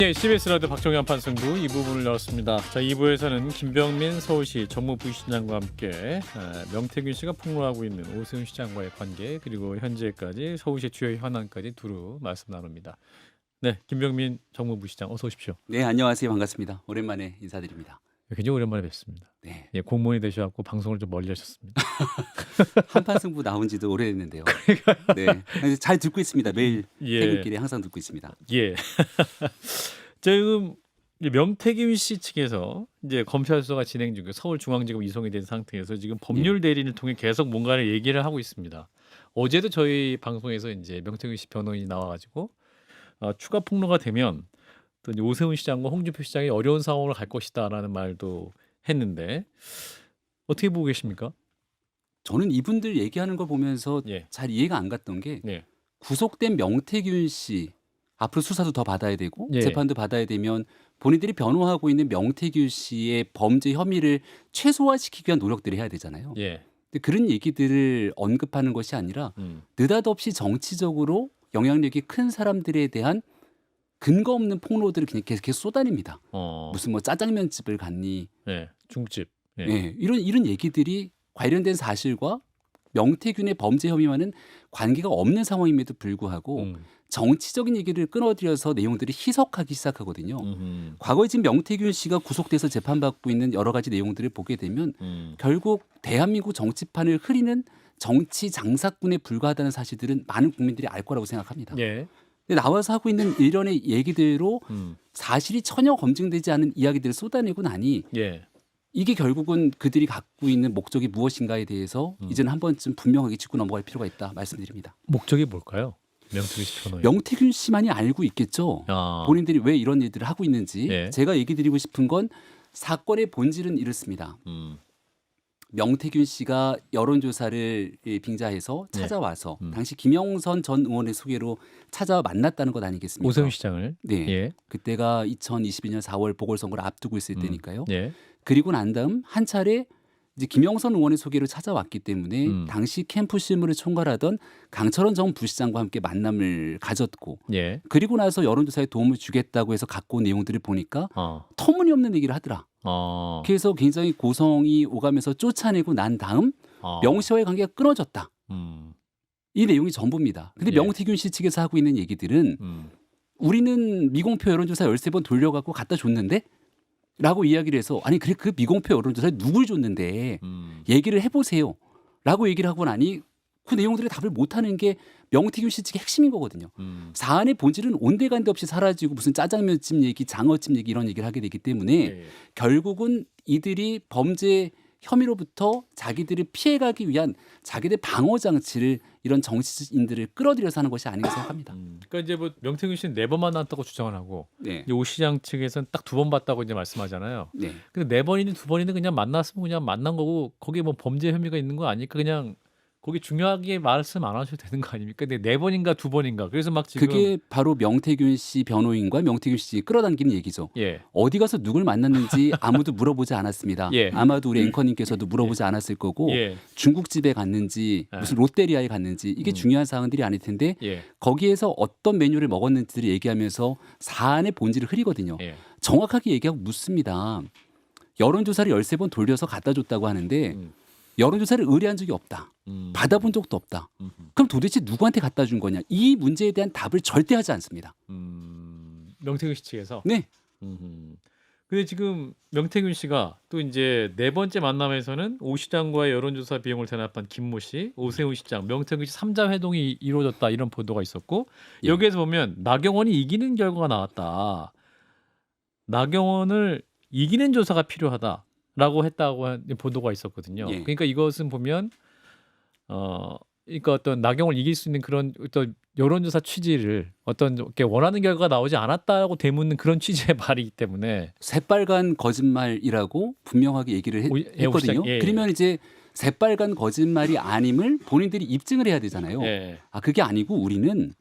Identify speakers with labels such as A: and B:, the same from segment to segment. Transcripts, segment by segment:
A: 네, CBS 라디오 박정현 판승부 2부분을 열었습니다. 자, 2부에서는 김병민 서울시 정무부시장과 함께 명태균 씨가 폭로하고 있는 오세훈 시장과의 관계 그리고 현재까지 서울시 주요 현안까지 두루 말씀 나눕니다. 네, 김병민 정무부시장 어서 오십시오.
B: 네, 안녕하세요. 반갑습니다. 오랜만에 인사드립니다.
A: 굉장히 오랜만에 뵙습니다.
B: 네,
A: 예, 공무원이 되셔갖고 방송을 좀 멀리 하셨습니다.
B: 한판 승부 나온 지도 오래됐는데요. 네, 잘 듣고 있습니다. 매일
A: 예.
B: 퇴근길에 항상 듣고 있습니다.
A: 예. 지금 이제 명태균 씨 측에서 이제 검찰 수사가 진행 중이고 서울중앙지검 이송이 된 상태에서 지금 법률 대리인을 통해 계속 뭔가를 얘기를 하고 있습니다. 어제도 저희 방송에서 이제 명태균 씨 변호인이 나와가지고 추가 폭로가 되면 또 이제 오세훈 시장과 홍준표 시장이 어려운 상황으로 갈 것이다라는 말도 했는데 어떻게 보고 계십니까?
B: 저는 이분들 얘기하는 걸 보면서
A: 예.
B: 잘 이해가 안 갔던 게
A: 네.
B: 구속된 명태균 씨 앞으로 수사도 더 받아야 되고
A: 예.
B: 재판도 받아야 되면 본인들이 변호하고 있는 명태균 씨의 범죄 혐의를 최소화시키기 위한 노력들을 해야 되잖아요.
A: 예.
B: 근데 그런 얘기들을 언급하는 것이 아니라 느닷없이 정치적으로 영향력이 큰 사람들에 대한 근거 없는 폭로들을 그냥 계속 쏟아냅니다. 무슨 뭐 짜장면 집을 갔니?
A: 네. 중집. 예.
B: 네, 이런 얘기들이 관련된 사실과 명태균의 범죄 혐의와는 관계가 없는 상황임에도 불구하고 정치적인 얘기를 끊어들여서 내용들이 희석하기 시작하거든요. 과거에 지금 명태균 씨가 구속돼서 재판받고 있는 여러 가지 내용들을 보게 되면 결국 대한민국 정치판을 흐리는 정치 장사꾼에 불과하다는 사실들은 많은 국민들이 알 거라고 생각합니다.
A: 예.
B: 근데 나와서 하고 있는 일련의 얘기대로 사실이 전혀 검증되지 않은 이야기들을 쏟아내고 나니
A: 예.
B: 이게 결국은 그들이 갖고 있는 목적이 무엇인가에 대해서 이제는 한 번쯤 분명하게 짚고 넘어갈 필요가 있다 말씀드립니다.
A: 목적이 뭘까요? 명태균 씨 변호인.
B: 명태균 씨만이 알고 있겠죠. 본인들이 왜 이런 일들을 하고 있는지.
A: 예.
B: 제가 얘기 드리고 싶은 건 사건의 본질은 이렇습니다. 명태균 씨가 여론조사를 빙자해서 찾아와서 당시 김영선 전 의원의 소개로 찾아와 만났다는 것 아니겠습니까?
A: 오세훈 시장을.
B: 네.
A: 예.
B: 그때가 2022년 4월 보궐선거를 앞두고 있을 때니까요.
A: 예.
B: 그리고 난 다음 한 차례 이제 김영선 의원의 소개로 찾아왔기 때문에 당시 캠프 실무를 총괄하던 강철원 전 부시장과 함께 만남을 가졌고
A: 예.
B: 그리고 나서 여론조사에 도움을 주겠다고 해서 갖고 온 내용들을 보니까 터무니없는 얘기를 하더라. 그래서 굉장히 고성이 오가면서 쫓아내고 난 다음 명시와의 관계가 끊어졌다. 이 내용이 전부입니다. 근데
A: 예.
B: 명태균 씨 측에서 하고 있는 얘기들은 우리는 미공표 여론조사 13번 돌려갖고 갖다 줬는데? 라고 이야기를 해서 아니 그래 그 미공표 여론조사에 누굴 줬는데 얘기를 해보세요. 라고 얘기를 하고 나니 그 내용들의 답을 못하는 게 명태균 씨 측의 핵심인 거거든요. 사안의 본질은 온데간데 없이 사라지고 무슨 짜장면집 얘기, 장어집 얘기 이런 얘기를 하게 되기 때문에
A: 예.
B: 결국은 이들이 범죄 혐의로부터 자기들을 피해가기 위한 자기들 방어 장치를 이런 정치인들을 끌어들여서 하는 것이 아닌가 생각합니다.
A: 그러니까 이제 뭐 명태균 씨는 4번 만났다고 주장을 하고
B: 네.
A: 이제 오 시장 측에서는 딱 2번 봤다고 이제 말씀하잖아요.
B: 네.
A: 근데 4번이든 2번이든 그냥 만났으면 그냥 만난 거고 거기에 뭐 범죄 혐의가 있는 거 아니까 그냥 거기 중요하게 말씀 안 하셔도 되는 거 아닙니까? 근데 4번인가 2번인가 그래서 막 지금
B: 그게 바로 명태균 씨 변호인과 명태균 씨 끌어당기는 얘기죠.
A: 예.
B: 어디 가서 누굴 만났는지 아무도 물어보지 않았습니다.
A: 예.
B: 아마도 우리 앵커님께서도 물어보지 않았을 거고
A: 예.
B: 중국집에 갔는지 무슨 롯데리아에 갔는지 이게 중요한 사항들이 아닐 텐데
A: 예.
B: 거기에서 어떤 메뉴를 먹었는지를 얘기하면서 사안의 본질을 흐리거든요.
A: 예.
B: 정확하게 얘기하고 묻습니다. 여론조사를 13번 돌려서 갖다 줬다고 하는데 여론조사를 의뢰한 적이 없다. 받아본 적도 없다. 그럼 도대체 누구한테 갖다 준 거냐? 이 문제에 대한 답을 절대 하지 않습니다.
A: 명태균 씨 측에서.
B: 네.
A: 근데 지금 명태균 씨가 또 이제 4번째 만남에서는 오 시장과의 여론조사 비용을 대납한 김모 씨, 오세훈 시장, 명태균 씨 3자 회동이 이루어졌다 이런 보도가 있었고
B: 예.
A: 여기에서 보면 나경원이 이기는 결과가 나왔다. 나경원을 이기는 조사가 필요하다라고 했다고 한 보도가 있었거든요.
B: 예.
A: 그러니까 이것은 보면 그러니까 어떤 나경원을 이길 수 있는 그런 어떤 여론조사 취지를 어떤 이렇게 원하는 결과가 나오지 않았다고 되묻는 그런 취지의 말이기 때문에
B: 새빨간 거짓말이라고 분명하게 얘기를 했거든요.
A: 예.
B: 그러면 이제 새빨간 거짓말이 아님을 본인들이 입증을 해야 되잖아요.
A: 예.
B: 아 그게 아니고 우리는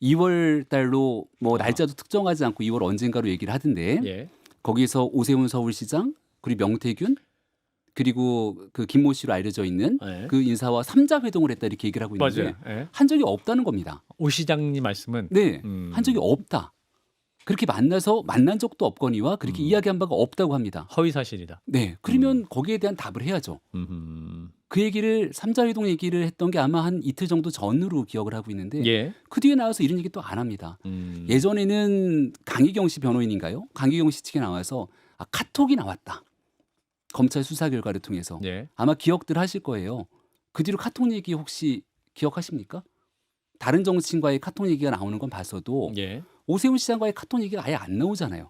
B: 2월 달로 뭐 날짜도 특정하지 않고 2월 언젠가로 얘기를 하던데
A: 예.
B: 거기서 오세훈 서울시장 그리고 명태균 그리고 그 김모 씨로 알려져 있는
A: 예.
B: 그 인사와 3자 회동을 했다 이렇게 얘기를 하고 있는데
A: 맞아요. 예.
B: 한 적이 없다는 겁니다.
A: 오 시장님 말씀은
B: 네, 한 적이 없다. 그렇게 만난 적도 없거니와 그렇게 이야기한 바가 없다고 합니다.
A: 허위 사실이다.
B: 네, 그러면 거기에 대한 답을 해야죠. 그 얘기를 삼자회동 얘기를 했던 게 아마 한 이틀 정도 전으로 기억을 하고 있는데
A: 예.
B: 그 뒤에 나와서 이런 얘기 또 안 합니다. 예전에는 강희경 씨 변호인인가요? 강희경 씨 측에 나와서 카톡이 나왔다. 검찰 수사 결과를 통해서.
A: 예.
B: 아마 기억들 하실 거예요. 그 뒤로 카톡 얘기 혹시 기억하십니까? 다른 정치인과의 카톡 얘기가 나오는 건 봤어도
A: 예.
B: 오세훈 시장과의 카톡 얘기가 아예 안 나오잖아요.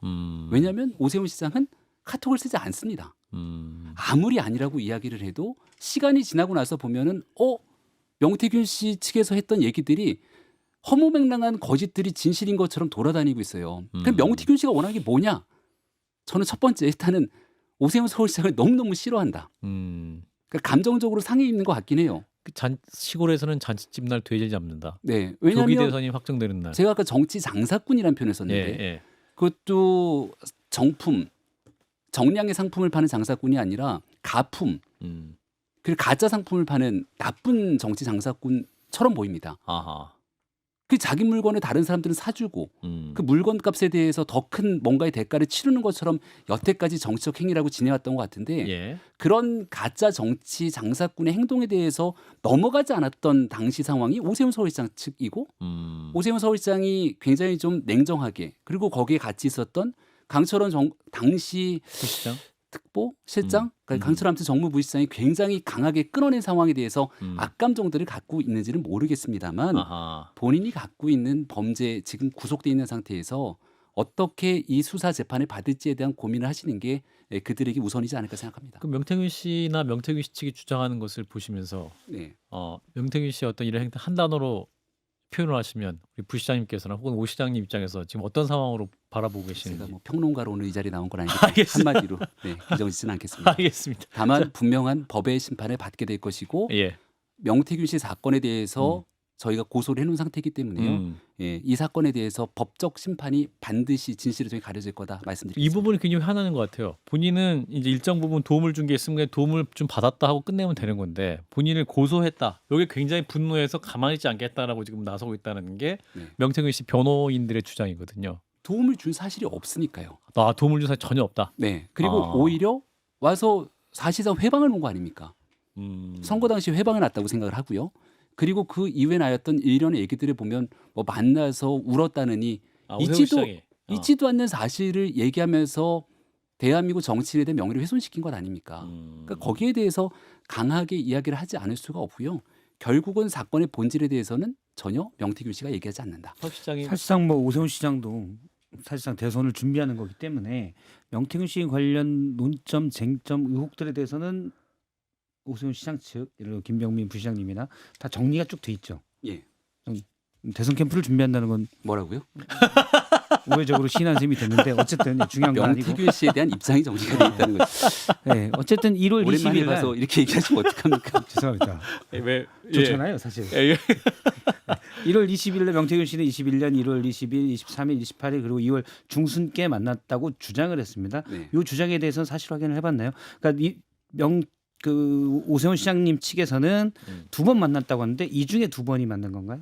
B: 왜냐하면 오세훈 시장은 카톡을 쓰지 않습니다. 아무리 아니라고 이야기를 해도 시간이 지나고 나서 보면은 명태균 씨 측에서 했던 얘기들이 허무맹랑한 거짓들이 진실인 것처럼 돌아다니고 있어요. 그럼 명태균 씨가 원하는 게 뭐냐? 저는 첫 번째 일단은 오세훈 서울시장을 너무너무 싫어한다. 그러니까 감정적으로 상해 있는 것 같긴 해요.
A: 시골에서는 잔치집 날 돼지 잡는다.
B: 네,
A: 조기
B: 왜냐하면
A: 대선이 확정되는 날.
B: 제가 아까 정치 장사꾼이라는 표현을 썼는데
A: 예.
B: 그것도 정품, 정량의 상품을 파는 장사꾼이 아니라 가품, 그리고 가짜 상품을 파는 나쁜 정치 장사꾼처럼 보입니다.
A: 아하.
B: 그 자기 물건을 다른 사람들은 사주고 그 물건 값에 대해서 더 큰 뭔가의 대가를 치르는 것처럼 여태까지 정치적 행위라고 지내왔던 것 같은데
A: 예.
B: 그런 가짜 정치 장사꾼의 행동에 대해서 넘어가지 않았던 당시 상황이 오세훈 서울시장 측이고 오세훈 서울시장이 굉장히 좀 냉정하게 그리고 거기에 같이 있었던 강철원 당시
A: 부시장.
B: 특보 실장 그러니까 강철원 아무튼 정무부시장이 굉장히 강하게 끊어낸 상황에 대해서 악감정들을 갖고 있는지는 모르겠습니다만
A: 아하.
B: 본인이 갖고 있는 범죄 지금 구속돼 있는 상태에서 어떻게 이 수사 재판을 받을지에 대한 고민을 하시는 게 그들에게 우선이지 않을까 생각합니다.
A: 그 명태균 씨나 명태균 씨 측이 주장하는 것을 보시면서
B: 네.
A: 명태균 씨의 어떤 이런 행동 한 단어로 표현을 하시면 우리 부시장님께서나 혹은 오 시장님 입장에서 지금 어떤 상황으로 바라보고 계시는지.
B: 제가 뭐 평론가로 오늘 이 자리에 나온 건 아니기
A: 알겠습니다.
B: 한마디로 규정짓지는 않겠습니다.
A: 알겠습니다.
B: 다만 분명한 법의 심판을 받게 될 것이고
A: 예.
B: 명태균 씨 사건에 대해서 저희가 고소를 해놓은 상태이기 때문에요. 이 사건에 대해서 법적 심판이 반드시 진실을 통해 가려질 거다
A: 이
B: 말씀드리겠습니다.
A: 부분이 굉장히 화나는 것 같아요. 본인은 이제 일정 부분 도움을 준 게 있으면 도움을 좀 받았다 하고 끝내면 되는 건데 본인을 고소했다. 여기 굉장히 분노해서 가만히 있지 않겠다라고 지금 나서고 있다는 게
B: 네.
A: 명태균 씨 변호인들의 주장이거든요.
B: 도움을 준 사실이 없으니까요.
A: 도움을 준 사실 전혀 없다.
B: 네. 그리고 오히려 와서 사실상 회방을 놓은 거 아닙니까? 선거 당시 회방을 놨다고 생각을 하고요. 그리고 그 이후에 나였던 일련의 얘기들을 보면 뭐 만나서 울었다느니
A: 오세훈 시장이.
B: 있지도 않는 사실을 얘기하면서 대한민국 정치인에 대한 명예를 훼손시킨 것 아닙니까? 그러니까 거기에 대해서 강하게 이야기를 하지 않을 수가 없고요. 결국은 사건의 본질에 대해서는 전혀 명태균 씨가 얘기하지 않는다.
A: 서 시장이
C: 사실상 뭐 오세훈 시장도 사실상 대선을 준비하는 거기 때문에 명태균 씨 관련 논점, 쟁점, 의혹들에 대해서는 오세훈 시장 측, 예를 들어 김병민 부시장님이나 다 정리가 쭉 돼 있죠.
B: 예.
C: 대선 캠프를 준비한다는 건
B: 뭐라고요?
C: 우회적으로 시인한 셈이 됐는데 어쨌든 중요한 건 아니고.
B: 명태균 씨에 대한 입장이 정리가 돼 있다는 거죠.
C: 네, 어쨌든 1월
B: 오랜만에
C: 20일 날
B: 봐서 이렇게 얘기하시면 어떡합니까?
C: 죄송합니다.
A: 왜
C: 좋잖아요, 사실. 1월 20일 날 명태균 씨는 21년 1월 20일, 23일, 28일 그리고 2월 중순께 만났다고 주장을 했습니다.
B: 네.
C: 이 주장에 대해서는 사실 확인을 해봤나요? 그러니까 오세훈 시장님 측에서는 두 번 만났다고 하는데 이 중에 두 번이 만난 건가요?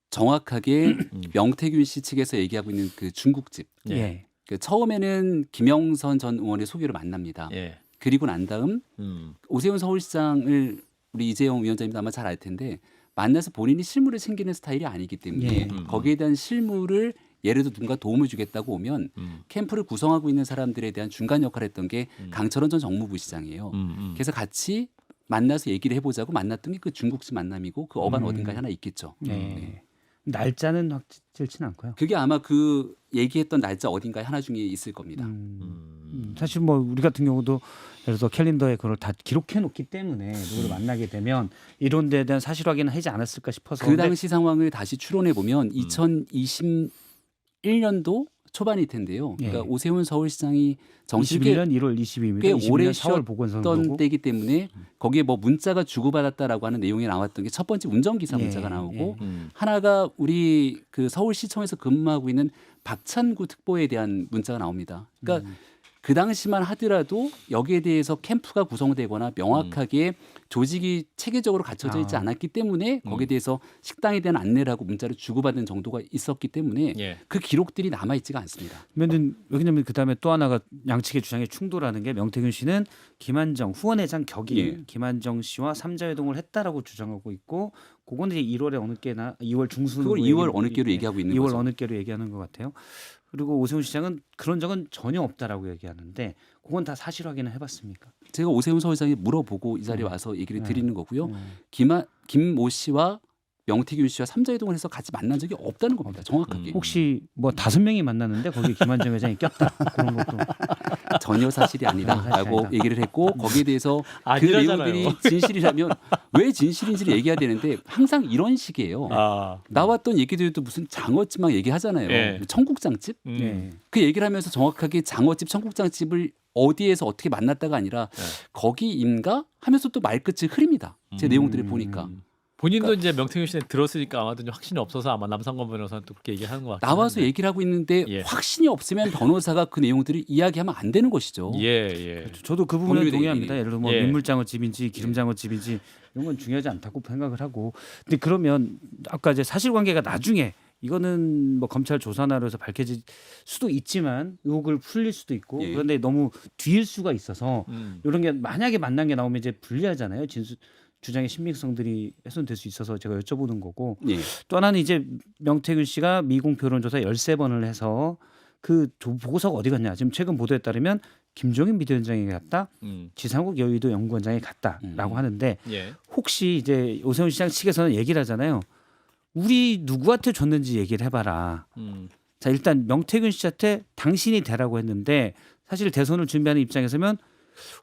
B: 정확하게 명태균 씨 측에서 얘기하고 있는 그 중국집.
A: 예.
B: 그 처음에는 김영선 전 의원의 소개로 만납니다.
A: 예.
B: 그리고 난 다음 오세훈 서울시장을 우리 이재용 위원장님도 아마 잘 알 텐데 만나서 본인이 실무를 챙기는 스타일이 아니기 때문에
C: 예.
B: 거기에 대한 실무를 예를 들어 누군가 도움을 주겠다고 오면 캠프를 구성하고 있는 사람들에 대한 중간 역할을 했던 게 강철원 전 정무부시장이에요. 그래서 같이 만나서 얘기를 해보자고 만났던 게 그 중국집 만남이고 그 어반 어딘가에 하나 있겠죠.
C: 네. 날짜는 확실치는 않고요.
B: 그게 아마 그 얘기했던 날짜 어딘가에 하나 중에 있을 겁니다.
C: 사실 뭐 우리 같은 경우도 예를 들어서 캘린더에 그걸 다 기록해 놓기 때문에 누구를 만나게 되면 이런 데에 대한 사실 확인을 하지 않았을까 싶어서.
B: 그 당시 상황을 다시 추론해 보면 2021년도 초반일 텐데요. 그러니까
C: 예.
B: 오세훈 서울시장이 정식에
C: 21년 1월 20일입니다.
B: 꽤
C: 21년
B: 오래
C: 4월
B: 쉬었던
C: 보건선거고.
B: 때이기 때문에 거기에 뭐 문자가 주고받았다라고 하는 내용이 나왔던 게 첫 번째 운전기사
C: 예,
B: 문자가 나오고
C: 예.
B: 하나가 우리 그 서울시청에서 근무하고 있는 박찬구 특보에 대한 문자가 나옵니다. 그러니까 그 당시만 하더라도 여기에 대해서 캠프가 구성되거나 명확하게 조직이 체계적으로 갖춰져 있지 않았기 때문에 거기에 대해서 식당에 대한 안내를 하고 문자를 주고받은 정도가 있었기 때문에
A: 예.
B: 그 기록들이 남아있지가 않습니다.
C: 왜냐면 그다음에 또 하나가 양측의 주장에 충돌하는 게 명태균 씨는 김한정 후원회장 격인
B: 예.
C: 김한정 씨와 삼자회동을 했다라고 주장하고 있고 그거는 이제 1월에 어느 깨나 2월 중순
B: 그걸 2월 어느 깨로 얘기하고 있는
C: 2월
B: 거죠.
C: 어느 깨로 얘기하는 것 같아요. 그리고 오세훈 시장은 그런 적은 전혀 없다라고 얘기하는데 그건 다 사실 확인을 해봤습니까?
B: 제가 오세훈 서울시장에 물어보고 이 자리에 와서 얘기를 드리는 거고요.
C: 음.
B: 김모 씨와 명태균 씨와 삼자회동을 해서 같이 만난 적이 없다는 겁니다. 정확하게.
C: 혹시 뭐 5명이 만났는데 거기에 김한정 회장이 꼈다 그런 것도
B: 전혀 사실이 아니다라고
C: 아니다.
B: 얘기를 했고 거기에 대해서 그
A: 아니라잖아요.
B: 내용들이 진실이라면 왜 진실인지를 얘기해야 되는데 항상 이런 식이에요.
A: 아.
B: 나왔던 얘기들도 무슨 장어집만 얘기하잖아요.
A: 예.
B: 청국장집?
C: 네.
B: 그 얘기를 하면서 정확하게 장어집, 청국장집을 어디에서 어떻게 만났다가 아니라
A: 네.
B: 거기인가 하면서 또 말끝을 흐립니다. 제 내용들을 보니까.
A: 본인도 이제 명태균 씨에 들었으니까 아마도 좀 확신이 없어서 아마 남상권 변호사는 또 그렇게 얘기하는 것 같아요.
B: 나와서 얘기를 하고 있는데
A: 예.
B: 확신이 없으면 변호사가 그 내용들을 이야기하면 안 되는 것이죠.
A: 예, 예.
C: 저도 그 부분에
B: 법률
C: 동의합니다.
B: 얘기.
C: 예를 들어 뭐
A: 예.
C: 민물장어집인지 기름장어집인지 이런 건 중요하지 않다고 생각을 하고 근데 그러면 아까 이제 사실관계가 나중에 이거는 뭐 검찰 조사나 해서 밝혀질 수도 있지만 의혹을 풀릴 수도 있고
B: 예.
C: 그런데 너무 뒤일 수가 있어서
A: 음.
C: 이런 게 만약에 만난 게 나오면 이제 불리하잖아요. 주장의 신빙성들이 훼손될 수 있어서 제가 여쭤보는 거고
B: 예.
C: 또 하나는 이제 명태균 씨가 미공표 여론조사 13번을 해서 그 보고서가 어디 갔냐. 지금 최근 보도에 따르면 김종인 비대위원장에게 갔다. 지상욱 여의도 연구원장에 갔다라고 하는데
A: 예.
C: 혹시 이제 오세훈 시장 측에서는 얘기를 하잖아요. 우리 누구한테 줬는지 얘기를 해봐라. 자 일단 명태균 씨한테 당신이 대라고 했는데 사실 대선을 준비하는 입장에서면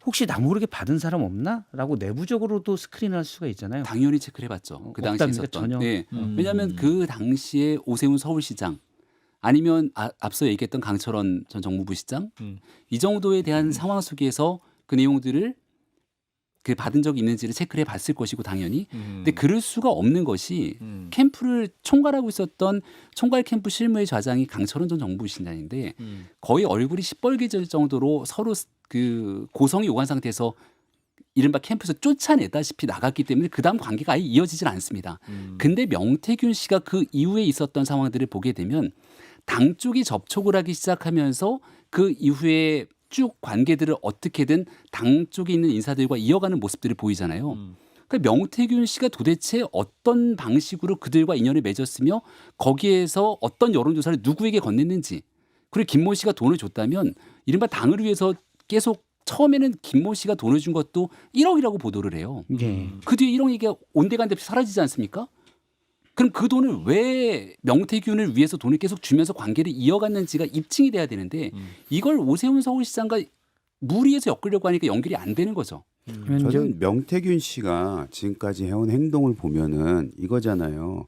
C: 혹시 나 모르게 받은 사람 없나? 라고 내부적으로도 스크린을 할 수가 있잖아요.
B: 당연히 체크를 해봤죠. 그 당시에
C: 없답니까?
B: 있었던.
C: 전혀?
B: 네. 왜냐하면 그 당시에 오세훈 서울시장 아니면 앞서 얘기했던 강철원 전 정무부 시장 이 정도에 대한 상황 속에서 그 내용들을 그 받은 적이 있는지를 체크를 해봤을 것이고 당연히. 근데 그럴 수가 없는 것이 캠프를 총괄하고 있었던 총괄 캠프 실무의 좌장이 강철원 전 정무부 시장인데 거의 얼굴이 시뻘개질 정도로 서로 그 고성이 오간 상태에서 이른바 캠프에서 쫓아내다시피 나갔기 때문에 그다음 관계가 아예 이어지질 않습니다. 근데 명태균 씨가 그 이후에 있었던 상황들을 보게 되면 당 쪽이 접촉을 하기 시작하면서 그 이후에 쭉 관계들을 어떻게든 당 쪽에 있는 인사들과 이어가는 모습들을 보이잖아요. 그러니까 명태균 씨가 도대체 어떤 방식으로 그들과 인연을 맺었으며 거기에서 어떤 여론조사를 누구에게 건넸는지 그리고 김모 씨가 돈을 줬다면 이른바 당을 위해서 계속 처음에는 김모 씨가 돈을 준 것도 1억이라고 보도를 해요.
C: 예.
B: 그 뒤에 1억 얘기가 온데간데 사라지지 않습니까? 그럼 그 돈을 왜 명태균을 위해서 돈을 계속 주면서 관계를 이어갔는지가 입증이 돼야 되는데 이걸 오세훈 서울시장과 무리해서 엮으려고 하니까 연결이 안 되는 거죠.
D: 저는 명태균 씨가 지금까지 해온 행동을 보면은 이거잖아요.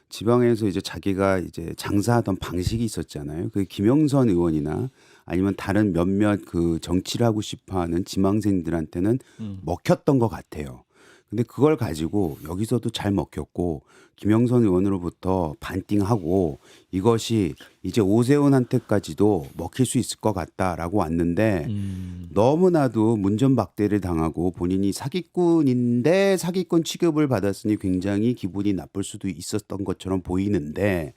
D: 지방에서 이제 자기가 이제 장사하던 방식이 있었잖아요. 그 김영선 의원이나 아니면 다른 몇몇 그 정치를 하고 싶어하는 지망생들한테는 먹혔던 것 같아요. 근데 그걸 가지고 여기서도 잘 먹혔고 김영선 의원으로부터 반띵하고 이것이 이제 오세훈한테까지도 먹힐 수 있을 것 같다라고 왔는데 너무나도 문전박대를 당하고 본인이 사기꾼인데 사기꾼 취급을 받았으니 굉장히 기분이 나쁠 수도 있었던 것처럼 보이는데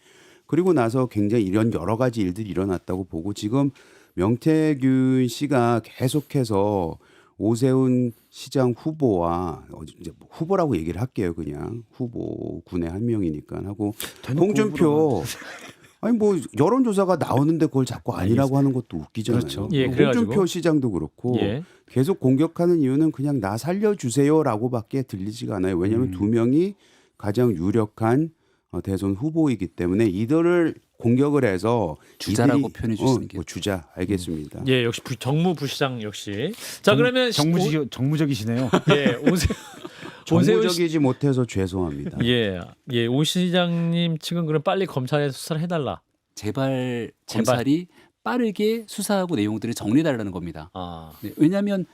D: 그리고 나서 굉장히 이런 여러 가지 일들이 일어났다고 보고 지금 명태균 씨가 계속해서 오세훈 시장 후보와 이제 후보라고 얘기를 할게요. 그냥 후보군의 한 명이니까 하고 홍준표 아니 뭐 여론조사가 나오는데 그걸 자꾸 아니라고 하는 것도 웃기잖아요.
C: 그렇죠.
A: 예,
D: 홍준표 시장도 그렇고
A: 예.
D: 계속 공격하는 이유는 그냥 나 살려주세요라고밖에 들리지가 않아요. 왜냐하면 두 명이 가장 유력한 대선 후보이기 때문에 이들을 공격을 해서
B: 주자라고 표현해 주시는 게
D: 뭐 주자 알겠습니다.
A: 예, 역시 정무부시장 역시. 자, 그러면
C: 정무적이시네요.
A: 예,
D: 정무적이지 못해서 죄송합니다.
A: 예, 예, 오 시장님 측은 그럼 빨리 검찰에 수사를 해달라.
B: 제발 검찰이 빠르게 수사하고 내용들을 정리해달라는 겁니다.
A: 아,
B: 네, 왜냐하면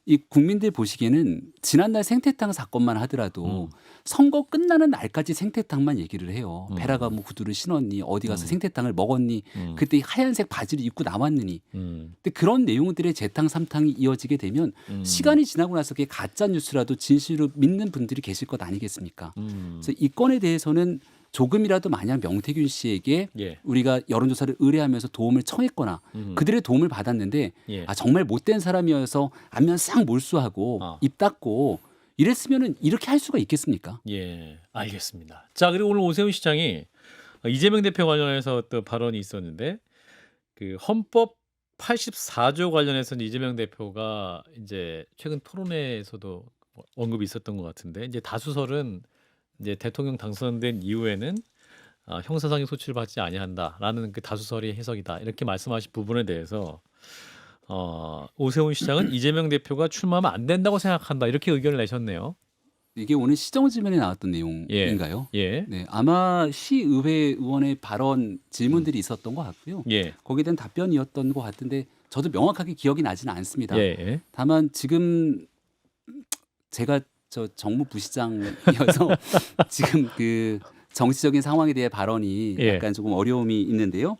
B: 이 국민들 보시기에는 지난날 생태탕 사건만 하더라도 선거 끝나는 날까지 생태탕만 얘기를 해요. 베라가 뭐 구두를 신었니, 어디 가서 생태탕을 먹었니, 그때 하얀색 바지를 입고 나왔느니. 근데 그런 내용들의 재탕 삼탕이 이어지게 되면 시간이 지나고 나서 그게 가짜 뉴스라도 진실로 믿는 분들이 계실 것 아니겠습니까? 그래서 이 건에 대해서는 조금이라도 만약 명태균 씨에게
A: 예.
B: 우리가 여론조사를 의뢰하면서 도움을 청했거나 그들의 도움을 받았는데
A: 예.
B: 정말 못된 사람이어서 안면 싹 몰수하고 입 닫고 이랬으면은 이렇게 할 수가 있겠습니까?
A: 예, 알겠습니다. 자, 그리고 오늘 오세훈 시장이 이재명 대표 관련해서 또 발언이 있었는데 그 헌법 84조 관련해서 이재명 대표가 이제 최근 토론회에서도 언급이 있었던 것 같은데 이제 다수설은 이제 대통령 당선된 이후에는 형사상의 소치를 받지 아니한다라는 그 다수설의 해석이다 이렇게 말씀하신 부분에 대해서 오세훈 시장은 이재명 대표가 출마하면 안 된다고 생각한다 이렇게 의견을 내셨네요.
B: 이게 오늘 시정질문에 나왔던 내용인가요?
A: 예,
B: 네, 아마 시의회 의원의 발언 질문들이 있었던 것 같고요.
A: 예,
B: 거기에 대한 답변이었던 것 같은데 저도 명확하게 기억이 나지는 않습니다.
A: 예,
B: 다만 지금 제가 저 정무부시장이어서 지금 그 정치적인 상황에 대해 발언이
A: 예.
B: 약간 조금 어려움이 있는데요.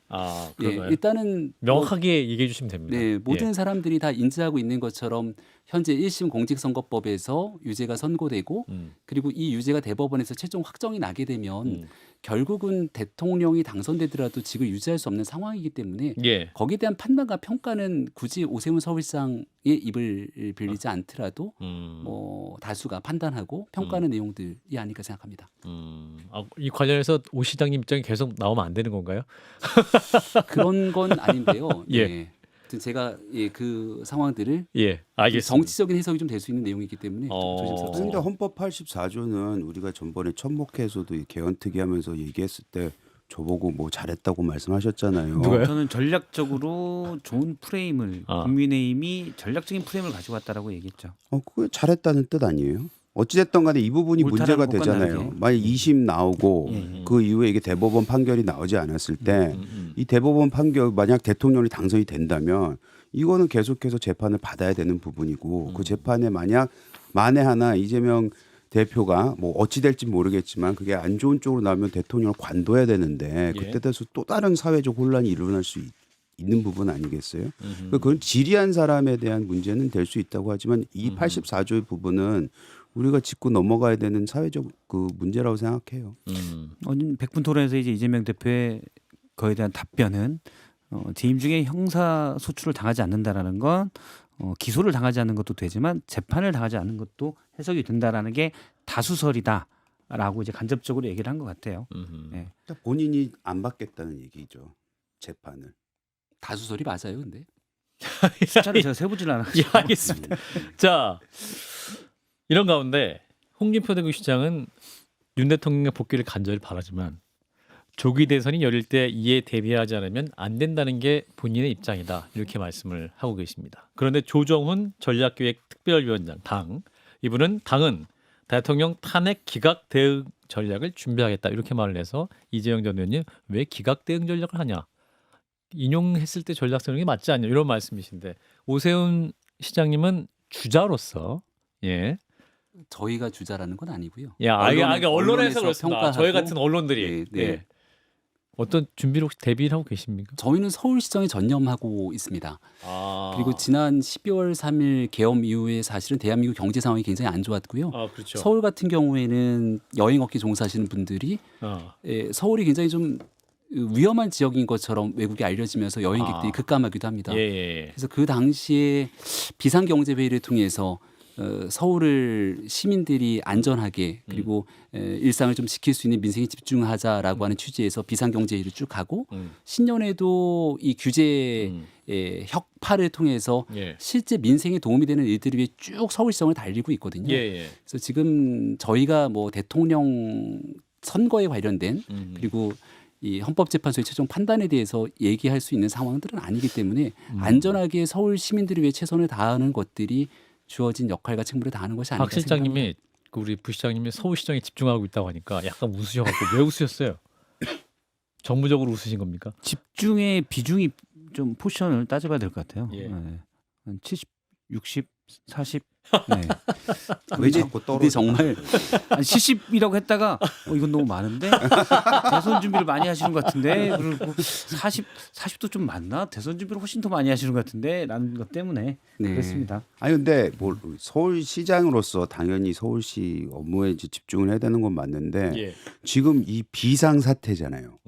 A: 그런가요?
B: 일단은
A: 명확하게 얘기해 주시면 됩니다.
B: 네, 모든
A: 예.
B: 사람들이 다 인지하고 있는 것처럼 현재 1심 공직선거법에서 유죄가 선고되고 그리고 이 유죄가 대법원에서 최종 확정이 나게 되면 결국은 대통령이 당선되더라도 직을 유지할 수 없는 상황이기 때문에
A: 예.
B: 거기에 대한 판단과 평가는 굳이 오세훈 서울시장의 입을 빌리지 않더라도 뭐 다수가 판단하고 평가하는 내용들이 아닐까 생각합니다.
A: 이 관련해서 오 시장님 입장이 계속 나오면 안 되는 건가요?
B: 그런 건 아닌데요.
A: 예.
B: 예. 아무튼 제가 그 상황들을
A: 예, 알겠습니다.
B: 정치적인 해석이 좀 될 수 있는 내용이기 때문에 좀
A: 어.
B: 조심스럽습니다.
D: 그런데 헌법 84조는 우리가 전번에 천목회에서도 이 개헌특위하면서 얘기했을 때 저보고 뭐 잘했다고 말씀하셨잖아요.
A: 누가요?
C: 저는 전략적으로 좋은 프레임을 국민의힘이 전략적인 프레임을 가지고 왔다라고 얘기했죠.
D: 그게 잘했다는 뜻 아니에요? 어찌됐든 간에 이 부분이
C: 옳다라는
D: 문제가
C: 것과는
D: 되잖아요.
C: 다르게.
D: 만약 2심 나오고 그 이후에 이게 대법원 판결이 나오지 않았을 때 이 대법원 판결 만약 대통령이 당선이 된다면 이거는 계속해서 재판을 받아야 되는 부분이고 그 재판에 만약 만에 하나 이재명 대표가 뭐 어찌 될지 모르겠지만 그게 안 좋은 쪽으로 나오면 대통령을 관둬야 되는데
A: 예.
D: 그때 돼서 또 다른 사회적 혼란이 일어날 수 있는 부분 아니겠어요? 그건 지리한 사람에 대한 문제는 될 수 있다고 하지만 이 84조의 부분은 우리가 짚고 넘어가야 되는 사회적 그 문제라고 생각해요.
C: 오늘 100분 토론에서 이제 이재명 대표의 거에 대한 답변은 재임 중에 형사 소출을 당하지 않는다라는 건 기소를 당하지 않는 것도 되지만 재판을 당하지 않는 것도 해석이 된다라는 게 다수설이다라고 이제 간접적으로 얘기를 한 것 같아요. 네.
D: 본인이 안 받겠다는 얘기죠. 재판을.
B: 다수설이 맞아요, 근데.
C: 숫자를 제가 세보질 않아서.
A: 예, 알겠습니다. 자, 이런 가운데 홍준표 대구시장은 윤 대통령의 복귀를 간절히 바라지만 조기 대선이 열릴 때 이에 대비하지 않으면 안 된다는 게 본인의 입장이다 이렇게 말씀을 하고 계십니다. 그런데 조정훈 전략기획특별위원장 이분은 당은 대통령 탄핵 기각 대응 전략을 준비하겠다 이렇게 말을 해서 이재명 전 의원님 왜 기각 대응 전략을 하냐 인용했을 때 전략 세우는 게 맞지 않냐 이런 말씀이신데 오세훈 시장님은 주자로서 예.
B: 저희가 주자라는 건 아니고요.
A: 언론에서 그렇습니다.
B: 평가하고,
A: 저희 같은 언론들이
B: 네.
A: 예. 어떤 준비를 혹시 대비를 하고 계십니까?
B: 저희는 서울시정에 전념하고 있습니다.
A: 아.
B: 그리고 지난 12월 3일 계엄 이후에 사실은 대한민국 경제 상황이 굉장히 안 좋았고요.
A: 그렇죠.
B: 서울 같은 경우에는 여행업계 종사하시는 분들이 서울이 굉장히 좀 위험한 지역인 것처럼 외국에 알려지면서 여행객들이 급감하기도 합니다.
A: 예.
B: 그래서 그 당시에 비상경제회의를 통해서 서울을 시민들이 안전하게 그리고 일상을 좀 지킬 수 있는 민생에 집중하자라고 하는 취지에서 비상경제회의를 쭉 가고 신년에도 이 규제 혁파를 통해서
A: 예.
B: 실제 민생에 도움이 되는 일들을 위해 쭉 서울시정을 달리고 있거든요.
A: 예.
B: 그래서 지금 저희가 뭐 대통령 선거에 관련된 그리고 이 헌법재판소의 최종 판단에 대해서 얘기할 수 있는 상황들은 아니기 때문에 안전하게 서울 시민들을 위해 최선을 다하는 것들이 주어진 역할과 책무를 다하는 것이 아닐까
A: 박 실장님이 우리 부시장님이 서울시정에 집중하고 있다고 하니까 약간 웃으셔가지고 왜 웃으셨어요? 정무적으로 웃으신 겁니까?
C: 집중의 비중이 좀 포션을 따져봐야 될 것 같아요.
A: 예.
C: 한 70, 60 40. 네.
D: 왜 자꾸
B: 근데
D: 떨어져?
B: 정말
C: 아니, 70이라고 했다가 이건 너무 많은데 대선 준비를 많이 하시는 것 같은데 그리고 40도 좀 많나? 대선 준비를 훨씬 더 많이 하시는 것 같은데 라는 것 때문에
B: 네.
C: 그렇습니다.
D: 아니 근데 뭐 서울시장으로서 당연히 서울시 업무에 이제 집중을 해야 되는 건 맞는데
A: 예.
D: 지금 이 비상 사태잖아요.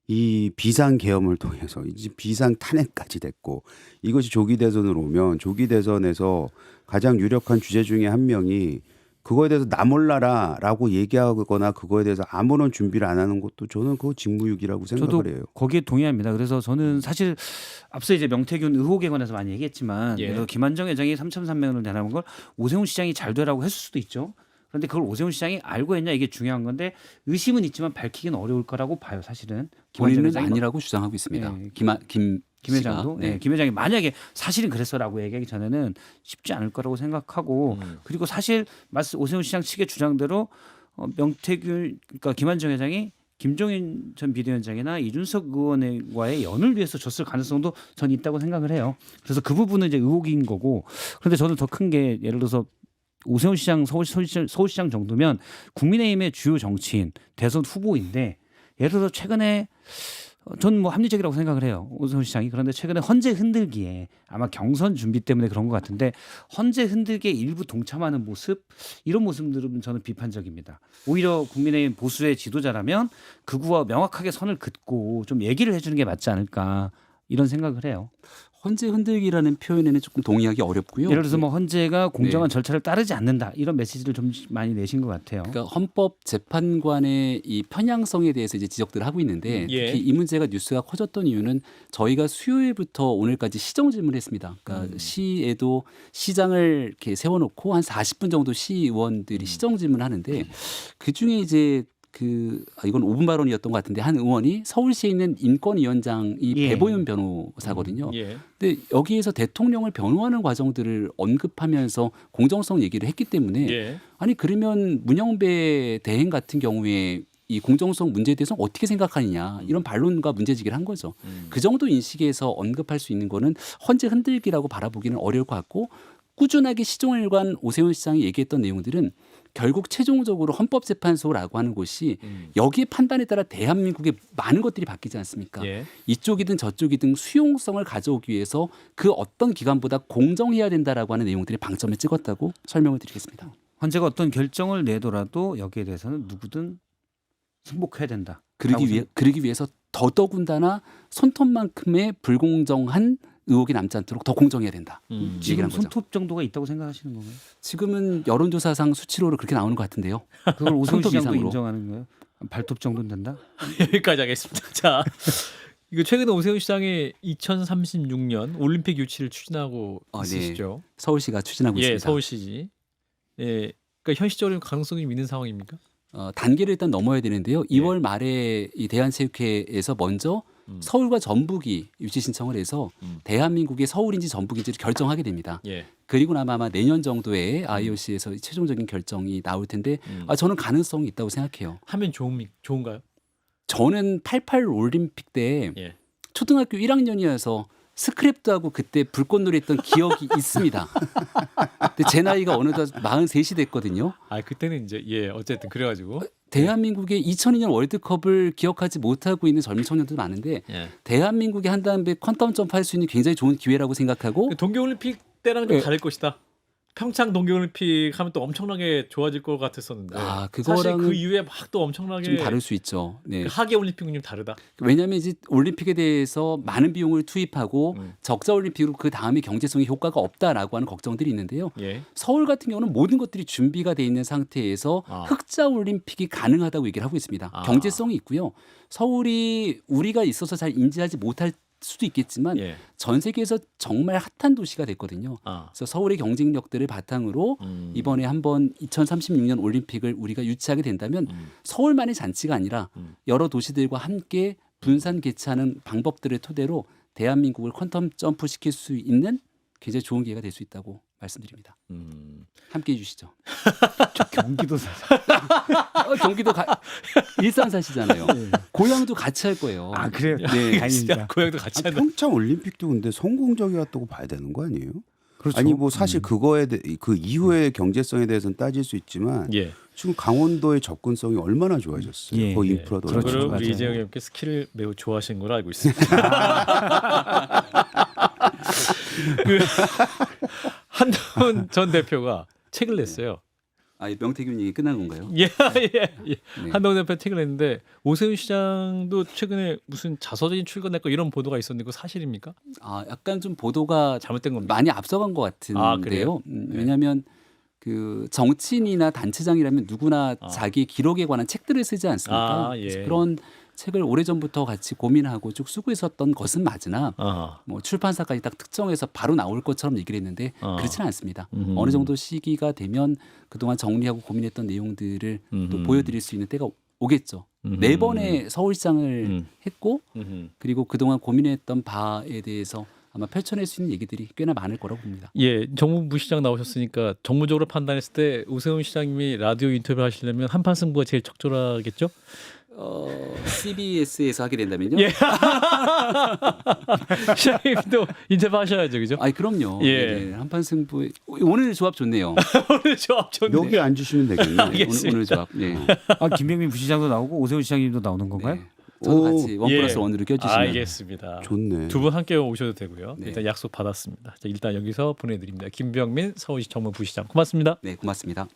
D: 이 비상 계엄을 통해서 이제 비상 탄핵까지 됐고 이것이 조기 대선으로 오면 조기 대선에서 가장 유력한 주제 중에 한 명이 그거에 대해서 나 몰라라라고 얘기하거나 그거에 대해서 아무런 준비를 안 하는 것도 저는 그거 직무유기라고
C: 저도
D: 생각을 해요.
C: 거기에 동의합니다. 그래서 저는 사실 앞서 이제 명태균 의혹에 관해서 많이 얘기했지만
A: 예.
C: 그래서 김한정 회장이 3,300원을 내라는 걸 오세훈 시장이 잘 되라고 했을 수도 있죠. 그런데 그걸 오세훈 시장이 알고 했냐 이게 중요한 건데 의심은 있지만 밝히기는 어려울 거라고 봐요. 사실은 김한정
B: 본인은
C: 회장이
B: 아니라고 주장하고 있습니다.
C: 네.
B: 김
C: 회장도
B: 씨가.
C: 네. 김 회장이 만약에 사실은 그랬어라고 얘기하기 전에는 쉽지 않을 거라고 생각하고 그리고 사실 오세훈 시장 측의 주장대로 명태균 그러니까 김한정 회장이 김종인 전 비대위원장이나 이준석 의원과의 연을 위해서 줬을 가능성도 전 있다고 생각을 해요. 그래서 그 부분은 이제 의혹인 거고 그런데 저는 더 큰 게 예를 들어서 오세훈 시장 서울시장 정도면 국민의힘의 주요 정치인 대선 후보인데 예를 들어서 최근에 저는 뭐 합리적이라고 생각을 해요. 오세훈 시장이. 그런데 최근에 헌재 흔들기에 아마 경선 준비 때문에 그런 것 같은데 헌재 흔들기에 일부 동참하는 모습 이런 모습들은 저는 비판적입니다. 오히려 국민의힘 보수의 지도자라면 극우와 명확하게 선을 긋고 좀 얘기를 해주는 게 맞지 않을까 이런 생각을 해요.
B: 헌재 흔들기라는 표현에는 조금 동의하기 어렵고요.
C: 예를 들어서 뭐 헌재가 공정한 절차를 따르지 않는다 이런 메시지를 좀 많이 내신 것 같아요.
B: 그러니까 헌법재판관의 이 편향성에 대해서 이제 지적들을 하고 있는데
A: 예.
B: 특히 이 문제가 뉴스가 커졌던 이유는 저희가 수요일부터 오늘까지 시정 질문을 했습니다. 그러니까 시에도 시장을 이렇게 세워놓고 한 40분 정도 시의원들이 시정 질문을 하는데 그 중에 이제 이건 5분 발언이었던 것 같은데 한 의원이 서울시에 있는 인권위원장이
C: 예.
B: 배보윤 변호사거든요.
A: 예.
B: 근데 여기에서 대통령을 변호하는 과정들을 언급하면서 공정성 얘기를 했기 때문에
A: 예.
B: 아니 그러면 문영배 대행 같은 경우에 이 공정성 문제에 대해서 어떻게 생각하느냐 이런 반론과 문제제기를 한 거죠. 그 정도 인식에서 언급할 수 있는 거는 헌재 흔들기라고 바라보기는 어려울 것 같고 꾸준하게 시종일관 오세훈 시장이 얘기했던 내용들은 결국 최종적으로 헌법재판소라고 하는 곳이 여기에 판단에 따라 대한민국의 많은 것들이 바뀌지 않습니까?
A: 예.
B: 이쪽이든 저쪽이든 수용성을 가져오기 위해서 그 어떤 기관보다 공정해야 된다라고 하는 내용들이 방점을 찍었다고 설명을 드리겠습니다.
C: 헌재가 어떤 결정을 내더라도 여기에 대해서는 누구든 승복해야 된다.
B: 그러기 위해서 더더군다나 손톱만큼의 불공정한 의혹이 남지 않도록 더 공정해야 된다.
A: 음.
C: 지금
B: 얘기를 한 거죠.
C: 손톱 정도가 있다고 생각하시는 건가요?
B: 지금은 여론조사상 수치로는 그렇게 나오는 것 같은데요.
C: 그걸 오세훈
B: 손톱
C: 시장도
B: 이상으로.
C: 인정하는 거예요? 발톱 정도는 된다?
A: 여기까지 하겠습니다. 자, 이거 최근에 오세훈 시장이 2036년 올림픽 유치를 추진하고
B: 네.
A: 있으시죠?
B: 서울시가 추진하고
A: 예,
B: 있습니다.
A: 서울시지. 예, 그러니까 현실적으로 가능성이 있는 상황입니까?
B: 단계를 일단 넘어야 되는데요. 2월 말에 이 대한체육회에서 먼저 서울과 전북이 유치 신청을 해서 대한민국의 서울인지 전북인지를 결정하게 됩니다.
A: 예.
B: 그리고 나면 아마 내년 정도에 IOC에서 최종적인 결정이 나올 텐데 저는 가능성이 있다고 생각해요.
A: 하면 좋은가요?
B: 저는 88 올림픽 때
A: 예.
B: 초등학교 1학년이어서 스크랩도 하고 그때 불꽃놀이 했던 기억이 있습니다. 근데 제 나이가 어느덧 43이 됐거든요.
A: 아, 그때는 이제 예, 어쨌든 그래가지고
B: 대한민국의 2002년 월드컵을 기억하지 못하고 있는 젊은 청년들 많은데
A: 예.
B: 대한민국이 한 다음에 퀀텀 점프할 수 있는 굉장히 좋은 기회라고 생각하고
A: 동계올림픽 때랑 좀
B: 예.
A: 다를 것이다. 평창 동계올림픽 하면 또 엄청나게 좋아질 것 같았었는데 사실
B: 그거랑
A: 그 이후에 막 또 엄청나게
B: 좀 다를 수 있죠. 네.
A: 하계올림픽은 좀 다르다.
B: 왜냐하면 이제 올림픽에 대해서 많은 비용을 투입하고
A: 음.
B: 적자 올림픽으로 그 다음에 경제성이 효과가 없다라고 하는 걱정들이 있는데요.
A: 예.
B: 서울 같은 경우는 모든 것들이 준비가 돼 있는 상태에서
A: 아.
B: 흑자 올림픽이 가능하다고 얘기를 하고 있습니다.
A: 아.
B: 경제성이 있고요. 서울이 우리가 있어서 잘 인지하지 못할 수도 있겠지만
A: 예.
B: 전 세계에서 정말 핫한 도시가 됐거든요.
A: 아.
B: 그래서 서울의 경쟁력들을 바탕으로 이번에 한번 2036년 올림픽을 우리가 유치하게 된다면 서울만의 잔치가 아니라 여러 도시들과 함께 분산 개최하는 방법들을 토대로 대한민국을 퀀텀 점프 시킬 수 있는 굉장히 좋은 기회가 될 수 있다고 말씀드립니다. 함께해 주시죠.
C: 저 경기도
B: 경기도 일산 사시잖아요. 고향도 같이 할 거예요.
C: 아 그래요?
B: 네.
C: 다행입니다.
A: 고향도 같이 한다.
D: 평창 올림픽도 근데 성공적이었다고 봐야 되는 거 아니에요?
C: 그렇죠.
D: 아니 뭐 사실 그거에 그 이후의 경제성에 대해서는 따질 수 있지만
A: 예.
D: 지금 강원도의 접근성이 얼마나 좋아졌어요.
C: 예,
D: 거기
C: 예.
D: 인프라도
C: 그렇죠.
A: 그리고
C: 맞아요.
A: 우리 이재영 의원께 스킬을 매우 좋아하시는 걸로 알고 있습니다. 그 한동훈 전 대표가 책을 냈어요.
B: 아, 이 명태균 얘기 끝난 건가요?
A: 예, 예, 예.
B: 네.
A: 한동훈 대표 책을 냈는데 오세훈 시장도 최근에 무슨 자서전이 출간했고 이런 보도가 있었는데 그거 사실입니까?
B: 아, 약간 좀 보도가
A: 잘못된 겁니다.
B: 많이 앞서간 것
A: 아, 그래요?
B: 같은데요. 왜냐하면 그 정치인이나 단체장이라면 누구나
A: 아.
B: 자기 기록에 관한 책들을 쓰지 않습니까?
A: 아, 예.
B: 그래서 그런 책을 오래전부터 같이 고민하고 쭉 쓰고 있었던 것은 맞으나
A: 아,
B: 뭐 출판사까지 딱 특정해서 바로 나올 것처럼 얘기를 했는데
A: 아.
B: 그렇지는 않습니다.
A: 음흠.
B: 어느 정도 시기가 되면 그동안 정리하고 고민했던 내용들을 또
A: 음흠.
B: 보여드릴 수 있는 때가 오겠죠.
A: 음흠.
B: 4번의 서울시장을
A: 음.
B: 했고
A: 음흠.
B: 그리고 그동안 고민했던 바에 대해서 아마 펼쳐낼 수 있는 얘기들이 꽤나 많을 거라고 봅니다.
A: 예, 정무부 시장 나오셨으니까 정무적으로 판단했을 때 오세훈 시장님이 라디오 인터뷰 하시려면 한판 승부가 제일 적절하겠죠?
B: CBS에서 하게 된다면요?
A: 예. 시장님도 인터뷰 하셔야죠, 그죠?
B: 아니 그럼요.
A: 예.
B: 네, 한판 승부 오늘 조합 좋네요.
A: 오늘 조합 좋네.
D: 여기 앉으시면 되겠네요.
A: 알겠습니다.
B: 오늘 조합. 네.
C: 아, 김병민 부시장도 나오고 오세훈 시장님도 나오는 건가요?
B: 네. 저도
D: 오,
B: 같이 원
A: 예.
B: 플러스 원으로 껴주시면.
A: 알겠습니다.
D: 좋네.
A: 두 분 함께 오셔도 되고요.
B: 네.
A: 일단 약속 받았습니다. 자, 일단 여기서 보내드립니다. 김병민 서울시 정무부시장 고맙습니다.
B: 네, 고맙습니다.